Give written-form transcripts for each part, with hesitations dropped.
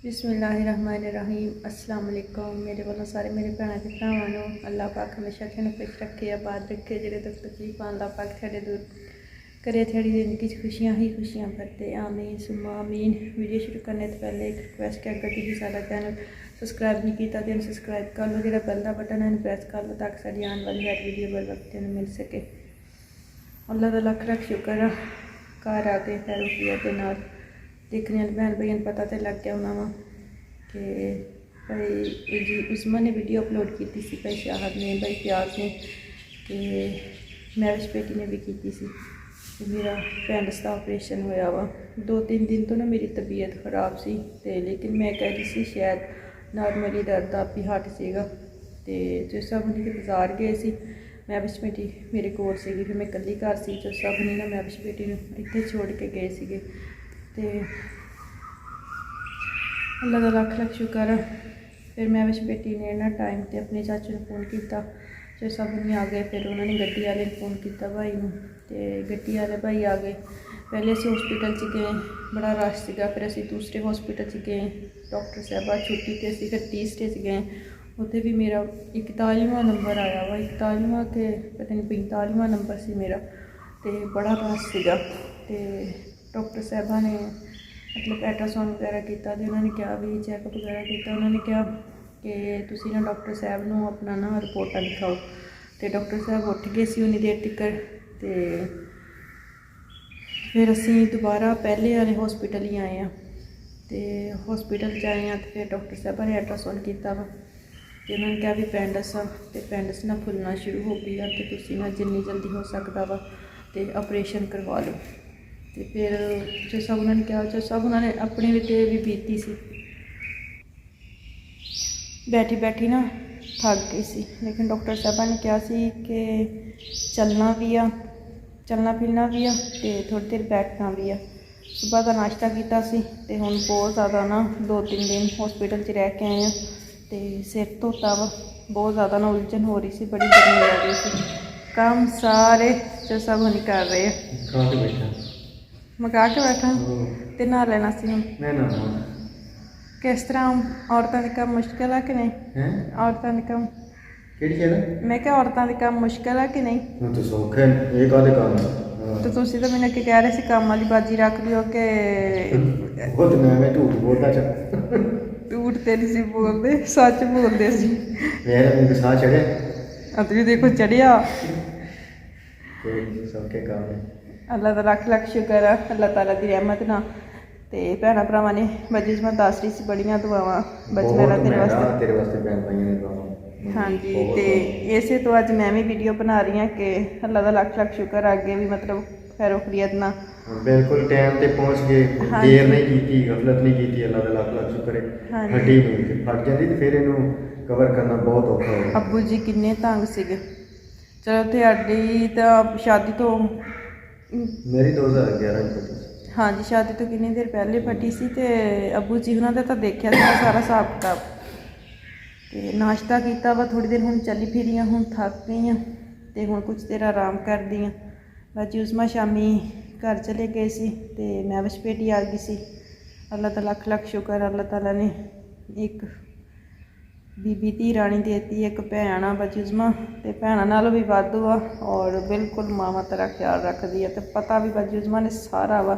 बिस्मिल्लाहिर्रहमानिर्रहीम अस्सलाम वालेकुम। मेरे वालों सारे मेरे भैन के भरावां अल्लाह पाक हमेशा थोड़ा खुश रखे, आबाद रखे। जेह्ड़े दुख तकलीफ अल्लाह पाक थोड़े दूर करे, थोड़ी जिंदगी खुशियां ही खुशियां भरते। आमीन सुम्मा आमीन। वीडियो शुरू करने से पहले एक रिक्वेस्ट है, अगर तुसीं साडा चैनल सबसक्राइब नहीं किया तो सबसक्राइब कर लो, जो बेल का बटन है प्रेस कर लो ताकि साड़ी आने वाली हर वीडियो बर वक्त मिल सके। अल्लाह का लख लख शुक्र है, घर आ गए खैरूफियत के नाल। देखने वाले भैन भाइयों को पता तो लग गया होना वा कि भाई जी उस्मा ने वीडियो अपलोड की थी, भाई शाहद ने, भाई प्याज ने, कि मैरिज बेटी ने भी की सी। मेरा पेंडिस का ऑपरेशन होया वा 2-3 दिन तो ना मेरी तबीयत खराब सी, ते लेकिन मैं कह रही सी शायद नॉर्मली दर्द आप ही हट सेगा। तो जो सब नहीं तो बाजार गए सी, मैरिज बेटी मेरे कोल सी, फिर मैं कल्ली घर सी। जो सब नहीं ना मैरिज बेटी इत्थे छोड़ के गए थे। तो अल्लाह का लख लख शुक्र है। फिर मैरिज बेटी ने ना टाइम से अपने चाचू ने फोन किया, जो सब नहीं आ गए। फिर उन्होंने गड्डी वाले ने फोन किया भाई को, तो गड्डी वाले भाई आ गए। पहले असी हॉस्पिटल गए, बड़ा रश सीगा। फिर असी दूसरे हॉस्पिटल गए, डॉक्टर साहबा छुट्टी ते असी फिर तीसरे गए। उत्थे भी मेरा 41वां नंबर आया वा, 41वां के पता नहीं 45वां नंबर सी मेरा, तो बड़ा रश सीगा। तो डॉक्टर साहबा ने मतलब अल्ट्रासाउंड वगैरह किया, तो उन्होंने कहा भी चैकअप वगैरह किया। उन्होंने कहा कि तुसीं ना डॉक्टर साहब नूं अपना ना रिपोर्टां लिखाओ। तो डॉक्टर साहब उठ गए सी उन्नी देर तक। तो फिर असी दोबारा पहले वाले हॉस्पिटल ही आए हैं। तो हॉस्पिटल आए हैं तो फिर डॉक्टर साहबा ने अल्ट्रासाउंड किया वा, तो उन्होंने कहा भी पेंडिस आ, तो पेंडिस ना फुलना शुरू हो गई है, तो तुसीं ना जिन्नी जल्दी हो सकता वा तो ऑपरेशन करवा लो। तो फिर जो सब उन्होंने कहा, जो सब उन्होंने अपने भी बीती सी। बैठी बैठी ना थक गई सी, लेकिन डॉक्टर साहबा ने कहा सी कि चलना भी आ, चलना फिरना भी आ, तो थोड़ी देर बैठना भी आ। सुबह का नाश्ता किया सी, तो हुण बहुत ज़्यादा ना 2-3 दिन हॉस्पिटल रह के आए हैं। तो सिर धोता वा, बहुत ज़्यादा ना उलझन हो रही सी, बड़ी गर्मी लग रही सी। काम सारे जो सब नहीं कर रहे हैं। मका के बैठा तो नहा लेना सी हुण। किस तरह औरतों के काम मुश्किल है कि नहीं? औरतों के काम मैं क्या औरतों के काम मुश्किल है कि नहीं? तो सौख है, ये कादे काम है। तो तुसी तो मैंने कह रहे सी काम वाली बाजी रख लियो कि वो तो मैं झूठ बोलता चा। झूठ ते नहीं सी बोलते, सच बोलते सी। मेरा साह चढ़े अब भी देखो चढ़िया। सौखे काम है। अल्लाह का लख लख शुक्र है, अल्लाह ताला की रहमत ना। तो भैन भरावां ने बजी मैं दस रही सी बड़ियां दुआवां बज मेरा तेरे वास्ते भैन भाइयों ने दुआवां। हाँ जी। तो इसे तो अज मैं भी वीडियो बना रही हाँ कि अल्लाह का लख लख शुक्र, आगे भी मतलब खैरो खैरियत ना बिल्कुल टाइम पे पहुँच गए, देर नहीं की, गफलत नहीं की। अल्लाह का लख लख शुक्र है। हड्डी नहीं फट जाती तो फिर इनू कवर करना बहुत औखा हो। अब्बू जी किन्ने तंग सीगे। चलो थे हड्डी तो शादी तो मेरी 2011 फटी। हाँ जी, शादी तो किन्नी देर पहले फटी सी। तो अब्बू जी उन्होंने तो देखा सारा हिसाब किताब। तो नाश्ता किया वा, थोड़ी देर हुण चली फिरी हाँ, हुण थक गई हाँ, तो हुण कुछ देर आराम करदी हाँ। बाजी उस्मा शामी घर चले गए सी, तो मैरिज बेटी आ गई सी। अल्लाह का लख लख शुक्र, अल्लाह ताला ने एक बीबी धी राणी देती, एक भैन आ बाजी उस्मा, तो भैनों नालों भी वाधू आ और बिल्कुल मावां तरह ख्याल रखती है। तो पता भी बाजी उस्मा ने सारा वा,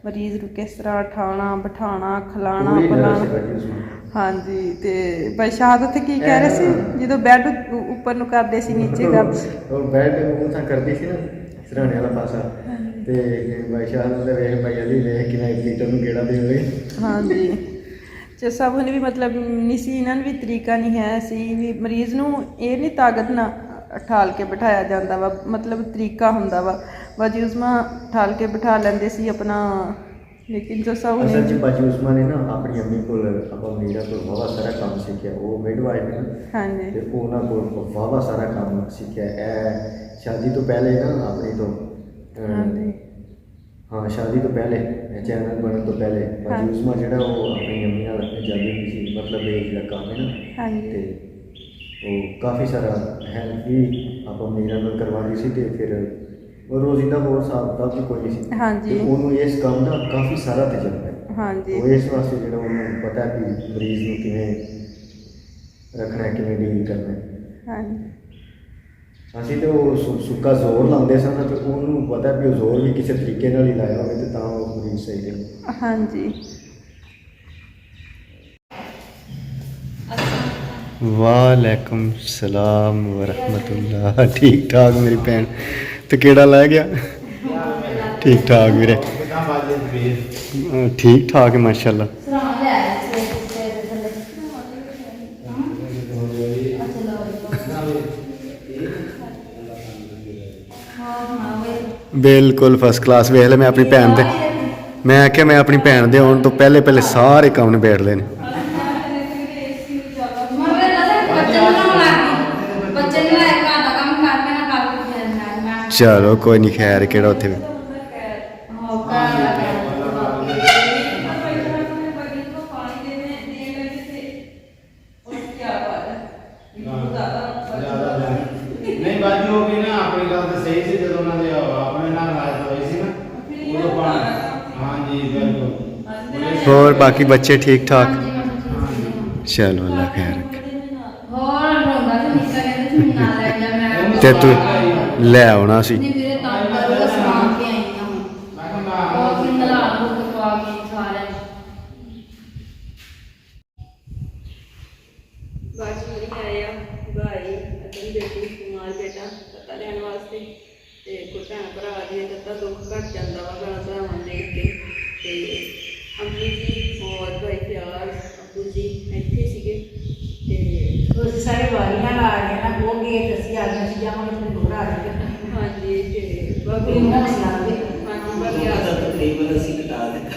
मरीज़ को किस तरह उठाना बिठाना खिलाना पिलाना। हाँ जी। तो भाई शाहद उत्थे की कह रहे थे जो बैड उपर नूं करदे सी नीचे कर बैड उतां करदी सी ना सराणे वाला पासा, तो भाई शाहद वेख भाई अली वेख कि लीटर नूं गेड़ा देण लगे। हाँ जी। जो सब ने भी मतलब नहीं सी, इन्होंने भी तरीका नहीं है सी भी मरीज़ नूं ये नहीं ताकत ना ठाल के बिठाया जाता वा, मतलब तरीका हुंदा वा। बाजी उस्मा ठाल के बिठा लेंदे सी अपना, लेकिन जो सब असल च बाजी उस्मा ने ना अपनी अम्मी को अपा मीरा को वावा सारा काम सीखा। वो मिडवाइफ है ना। हाँ जी। तो उन्होंने को वावा सारा काम सीखा है शादी तो पहले ना अपनी तो। हाँ जी। हाँ शादी तो पहले चैनल बनने तो पहले बाजी उस्मा जो वो अपनी अम्मी नाल जाती हुई सी, मतलब ये जो काम है ना। हाँ जी। तो वो काफ़ी सारा हेल्प भी आप मीरा नाल करवाती सी। तो फिर वो रोज़ी का बहुत हिसाब किताब भी कोई नहीं सी। हाँ जी। तो उन्होंने इस काम का काफ़ी सारा तजर्बा है। ਹਾਂਜੀ ਉਹ ਇਸ ਵਾਸਤੇ ਜਿਹੜਾ ਉਹਨੂੰ ਪਤਾ ਕਿ ਮਰੀਜ਼ ਨੂੰ ਕਿਵੇਂ ਰੱਖਣਾ, ਕਿਵੇਂ ਡੀਲ ਕਰਨਾ ਹੈ। ਹਾਂਜੀ ਅਸੀਂ ਤਾਂ ਉਹ ਸੁੱਕਾ ਜ਼ੋਰ ਲਾਉਂਦੇ ਸਨ ਤੇ ਉਹਨੂੰ ਪਤਾ ਵੀ ਉਹ ਜ਼ੋਰ ਵੀ ਕਿਸੇ ਤਰੀਕੇ ਨਾਲ ਹੀ ਲਾਇਆ ਹੋਵੇ ਤੇ ਤਾਂ ਉਹ ਮਰੀਜ਼ ਸਹੀ ਰਹੇ। ਹਾਂਜੀ ਵਾਲੇਕੁਮ ਸਲਾਮ ਵਰਹਿਮਤੁल्लाह। ठीक ठाक मेरी भैन तो केड़ा लै गया? ठीक ठाक मेरे, ठीक ठाक है माशाल्लाह। बिल्कुल फर्स्ट क्लास। वेख ले मैं अपनी भैन दे, मैं आख्या मैं अपनी भैन दे आने तो पहले पहले सारे काम निबेड़ लेने। चलो कोई नहीं, खैर केड़ा उत्थे नहीं बाकी हो गई ना अपनी गल तो सही से जो उन्होंने अपने नाल राज होई सी ना उदो हां जी बिल्कुल। और बाकी बच्चे ठीक ठाक? चलो अल्लाह खैर रखे। ते तू ले आना सी। ਬਾਜੀ ਮੇਰੀ ਆਏ ਆ ਭਾਈ ਅਤਨ ਬੇਟੀ ਕੁਮਾਰ ਬੇਟਾ ਪਤਾ ਲੈਣ ਵਾਸਤੇ ਤੇ ਕੋਈ ਭੈਣ ਭਰਾ ਦੀ ਦਿੱਤਾ ਦੁੱਖ ਘਟ ਜਾਂਦਾ ਵਾ ਭੈਣ ਭਰਾਵਾਂ ਦੇ ਅੱਗੇ। ਤੇ ਅੰਮੀ ਜੀ ਔਰ ਭਾਈ ਪਿਆਰ ਅੱਬੂ ਜੀ ਇੱਥੇ ਸੀਗੇ ਤੇ ਤੁਸੀਂ ਸਾਰੇ ਵਾਰੀਆਂ ਆ ਗਏ ਨਾ, ਉਹ ਗੇਟ ਅਸੀਂ ਆ ਗਏ ਸੀ, ਜਾਵਾਂਗੇ ਤੇ ਘੋੜਾ ਆ ਜਾਏਗਾ। ਹਾਂਜੀ ਤੇ ਬਾਕੀ ਇਹਨਾਂ ਨੂੰ ਸੁਣਾਉਂਦੇ ਹਾਂਜੀ ਬਾਕੀ ਆ ਤਕਰੀਬਨ ਅਸੀਂ ਘਟਾ ਦਿੱਤਾ।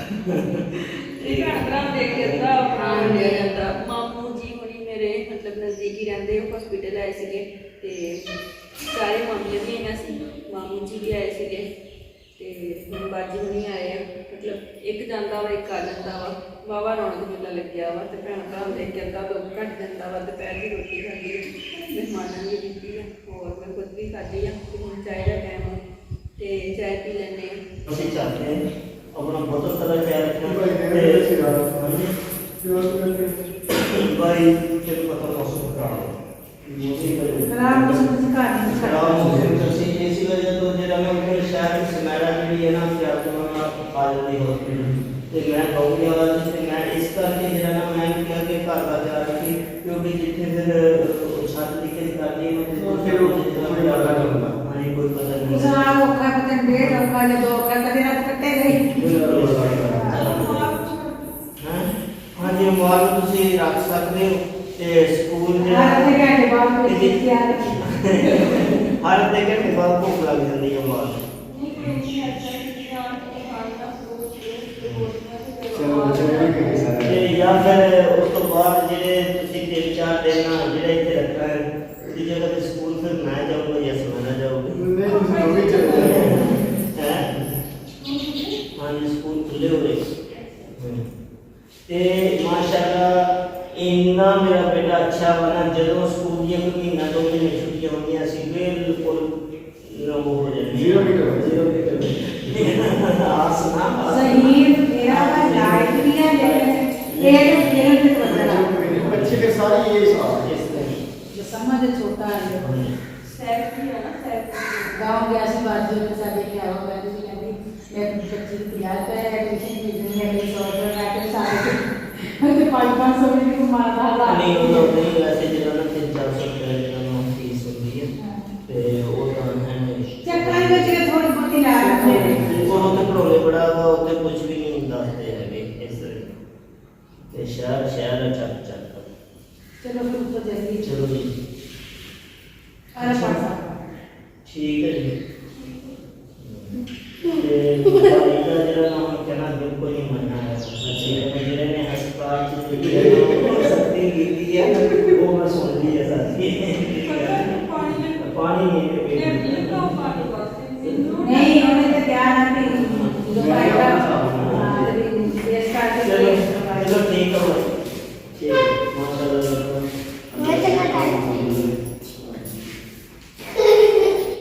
ਇਹ ਭੈਣ ਭਰਾ ਦੇਖ ਕੇ ਤਾਂ ਆਪਣਾ ਲਿਆ ਜਾਂਦਾ। ਮਾਮੂ ਜੀ ਹੋਣੀ ਮੇਰੇ ਮਤਲਬ ਨਜ਼ਦੀਕ ਹੀ ਰਹਿੰਦੇ, ਉਹ ਹਸਪੀਟਲ ਆਏ ਸੀਗੇ ਤੇ ਸਾਰੇ ਮਾਮੀਆਂ ਵੀ ਆਈਆਂ ਸੀ, ਮਾਮੂ ਜੀ ਵੀ ਆਏ ਸੀਗੇ ਤੇ ਹੁਣ ਬਾਜੀ ਹੁਣੀ ਆਏ ਆ। ਮਤਲਬ ਇੱਕ ਜਾਂਦਾ ਵਾ ਇੱਕ ਆ ਜਾਂਦਾ ਵਾ, ਵਾਹਵਾ ਰੌਣਕ ਮੇਲਾ ਲੱਗਿਆ ਵਾ ਤੇ ਭੈਣ ਭਰਾ ਦੇਖ ਕੇ ਅੱਧਾ ਦੁੱਖ ਘੱਟ ਜਾਂਦਾ ਵਾ। ਦੁਪਹਿਰ ਦੀ ਰੋਟੀ ਖਾਧੀ ਆ, ਮਹਿਮਾਨਾਂ ਨੇ ਦਿੱਤੀ ਆ, ਹੋਰ ਮੈਂ ਖੁਦ ਵੀ ਖਾਧੀ ਆ ਤੇ ਹੁਣ ਚਾਹ ਦਾ ਟਾਈਮ ਤੇ ਚਾਹ ਪੀ ਲੈਂਦੇ ਆ। ਅਸੀਂ ਚਾਹते हैं अपना बहुत सारा ख्याल रखना भाई तेरे पता मौसम खराब ਖਰਾਬ ਮੌਸਮ ਤੁਸੀਂ ਘਰ ਨਹੀਂ खराब ਸਕਦੇ। मौसम से इसी वजह तो जरा मैं अपने शहर में समारा जी है ना क्या तो मैं आ जाती हॉस्पिटल ਤੇ ਮੈਂ ਕਹੂੰਗੀ ਆਵਾਜ਼ ਤੇ ਮੈਂ ਇਸ ਕਰਕੇ ਜਿਹੜਾ ਨਾ ਮੈਂ ਕਿਹਾ ਕਿ ਘਰ ਦਾ ਜਾ ਰਹੀ ਸੀ ਕਿਉਂਕਿ ਜਿੱਥੇ ਫਿਰ ਛੱਤ ਦੀ ਕੇ ਕਰਨੀ ਉਹ ਫਿਰ ਉਹ ਜਿੱਦਾਂ ਮੈਂ ਜ਼ਿਆਦਾ ਕਰੂੰਗਾ ਹਾਂਜੀ ਕੋਈ ਪਤਾ ਨਹੀਂ ਕਿਸਾਨ ਔਖਾ ਪਤਨ ਡੇਢ ਔਖਾ ਜਾਂ ਦੋ ਔਖਾ ਕਦੇ ਨਾ ਕੱਟੇ ਗਈ। ਹਾਂਜੀ ਮੋਬਾਈਲ ਨੂੰ ਤੁਸੀਂ ਰੱਖ ਸਕਦੇ ਹੋ ਤੇ ਸਕੂਲ ਹਰ ਅੱਧੇ ਘੰਟੇ ਬਾਅਦ ਕੋਈ ਚੀਜ਼ ਤਿਆਰ ਹਰ ਅੱਧੇ ਘੰਟੇ ਬਾਅਦ ਭੁੱਖ ਲੱਗ ਜਾਂਦੀ ਹੈ ਮੋਬਾਈਲ ਤੇ ਜਾਂ ਫਿਰ ਉਸ ਤੋਂ ਬਾਅਦ ਜਿਹੜੇ ਤੁਸੀਂ 3-4 ਦਿਨ ਜਿਹੜੇ ਇੱਥੇ ਰੱਖਣਾ ਹੈ ਉਹਦੀ ਜਗ੍ਹਾ ਤੇ ਸਕੂਲ ਫਿਰ ਮੈਂ ਜਾਊਂਗਾ ਜਾਂ ਸਮਾਨਾ ਜਾਊਗਾ ਹਾਂਜੀ ਸਕੂਲ ਖੁੱਲੇ ਹੋਏ ਤੇ ਮਾਸ਼ਾਅੱਲਾ ਇੰਨਾ ਮੇਰਾ ਬੇਟਾ ਅੱਛਾ ਬਣਾ ਜਦੋਂ ਸਕੂਲ ਦੀਆਂ ਕੋਈ ਮਹੀਨਾ 2 ਮਹੀਨੇ ਛੁੱਟੀਆਂ ਹੁੰਦੀਆਂ ਸੀ ਬਿਲਕੁਲ ਉਹ ਹੋ ਜਾਂਦੀ ਜ਼ੀਰੋ ਆਸਨਾ ਸਹੀ ਮੇਰਾ ਤਾਂ ਲਾਈਟ ਵੀ ਹੈ ਡੇਢ ਤੇ ਬਦਲਾ बच्चे के सारे ये हिसाब ਜੋ ਸਮਝ ਛੋਟਾ ਹੈ ਸੈਫ ਵੀ ਆ ਨਾ ਸੈਫ गाँव गया सी बात जो ਸਾਡੇ ਕੇ ਆਵਾ ਮੈਂ ਤੁਸੀਂ ਕਹਿੰਦੀ ਮੈਂ ਬੱਚੀ ਦੀ ਯਾਦ ਕਰ ਐਡਮਿਸ਼ਨ ਦੀ ਦੁਨੀਆ ਦੇ 100 ਰੁਪਏ ਕੇ ਸਾਰੇ ਤੇ 500 ਰੁਪਏ ਮਾਰਦਾ ਲਾ ਨਹੀਂ ਉਹ ਨਹੀਂ ਵੈਸੇ ਜਿਹੜਾ ਨਾ 300-400 ਰੁਪਏ ਜਿਹੜਾ ਫੀਸ ਹੁੰਦੀ ਹੈ ਤੇ ਉਹ ਤਾਂ ਹੈ ਚੱਕਰਾਂ ਵਿੱਚ ਥੋੜੀ ਬਹੁਤੀ ਲਾ ਰੱਖਦੇ ਉਹ ਤੇ ਭਰੋਲੇ ਬੜਾ ਵਾ ਉੱਥੇ ਕੁਝ ਵੀ ਨਹੀਂ ਦੱਸਦੇ ਹੈਗੇ ਇਸ ਤੇ ਸ਼ਹਿਰ ਚੱਕ ਚਲੋ ਫਿਰ ਉੱਪਰ ਜਲਦੀ ਚਲੋ ਜੀ ਅਰੇ ਪੜ੍ਹ ਠੀਕ ਹੈ ਜੀ ਤੇ ਭਾਈ ਦਾ ਜਿਹੜਾ ਨਾਮ ਕਹਿਣਾ ਬਿਲਕੁਲ ਨਹੀਂ ਮੰਨਣਾ ਹੈ ਜਿਹੜੇ ਨੇ ਹਸਪਤਾਲ ਚ ਸਖਤੀ ਕੀਤੀ ਹੈ ਉਹ ਮੈਂ ਸੁਣ ਲਈ ਹੈ ਸਾਡੀ ਪਾਣੀ ਨਹੀਂ ਹੈ